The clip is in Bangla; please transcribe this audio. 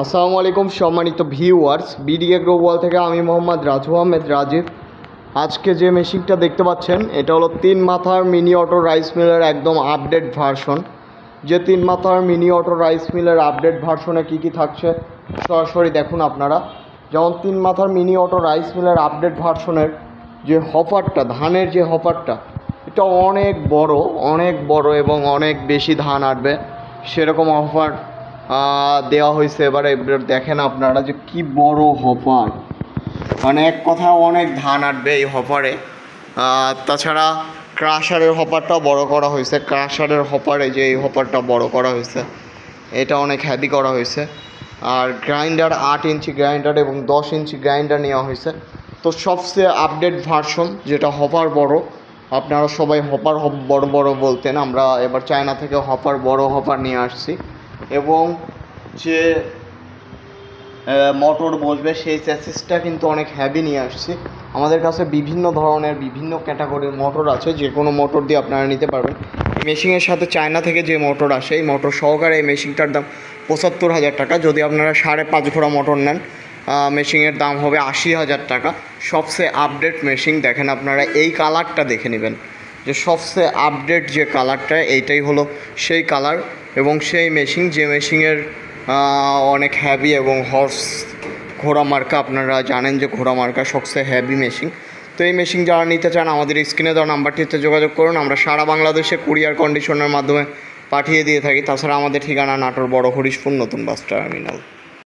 আসসালামু আলাইকুম সম্মানিত ভিউয়ার্স, বিডি এগ্রো ওয়াল থেকে আমি মোহাম্মদ রাজু আহমেদ রাজীব। আজকে যে মেশিনটা দেখতে পাচ্ছেন এটা হলো 3 মাথার মিনি অটো রাইস মিলের একদম আপডেট ভার্সন। যে 3 মাথার মিনি অটো রাইস মিলের আপডেট ভার্সনে কী থাকছে সরাসরি দেখুন আপনারা। যেমন 3 মাথার মিনি অটো রাইস মিলের আপডেট ভার্সনের যে হপারটা, ধানের যে হপারটা, এটা অনেক বড় এবং অনেক বেশি ধান আটবে সেরকম হপার দেওয়া হয়েছে। এবার দেখেন আপনারা যে কি বড় হপার, মানে এক কথা অনেক ধান আটবে এই হপারে। তাছাড়া ক্রাশারের হপারটাও বড় করা হয়েছে। ক্রাশারের হপারে যে এই হপারটা বড় করা হয়েছে এটা অনেক হ্যাভি করা হয়েছে। আর গ্রাইন্ডার 8 ইঞ্চি গ্রাইন্ডার এবং 10 ইঞ্চি গ্রাইন্ডার নেওয়া হয়েছে। তো সবচেয়ে আপডেট ভার্সন যেটা হপার বড়, আপনারা সবাই হপার বড় বড় বলতেন, আমরা এবার চায়না থেকে বড় হপার নিয়ে আসছি। এবং যে মোটর বসবে সেই চ্যাসিসটা কিন্তু অনেক হ্যাভি নিয়ে আসছি। আমাদের কাছে বিভিন্ন ধরনের বিভিন্ন ক্যাটাগরির মোটর আছে, যে কোনো মোটর দিয়ে আপনারা নিতে পারবেন। এই মেশিনের সাথে চায়না থেকে যে মোটর আসে এই মোটর সহকারে এই মেশিনটার দাম 75,000 টাকা। যদি আপনারা 5.5 ঘোড়া মোটর নেন মেশিনের দাম হবে 80,000 টাকা। সবচেয়ে আপডেট মেশিন। দেখেন আপনারা এই কালারটা দেখে নেবেন, যে সবচেয়ে আপডেট যে কালারটা এইটাই হলো সেই কালার এবং সেই মেশিন, যে মেশিনের অনেক হ্যাভি এবং হর্স ঘোড়া মার্কা। আপনারা জানেন যে ঘোড়া মার্কা সবচেয়ে হ্যাভি মেশিন। তো এই মেশিন যারা নিতে চান আমাদের স্ক্রিনে দেওয়া নাম্বারটিতে যোগাযোগ করুন। আমরা সারা বাংলাদেশে কুরিয়ার কন্ডিশনের মাধ্যমে পাঠিয়ে দিয়ে থাকি। তাছাড়া আমাদের ঠিকানা নাটোর বড় হরিশপুর নতুন বাস টার্মিনাল।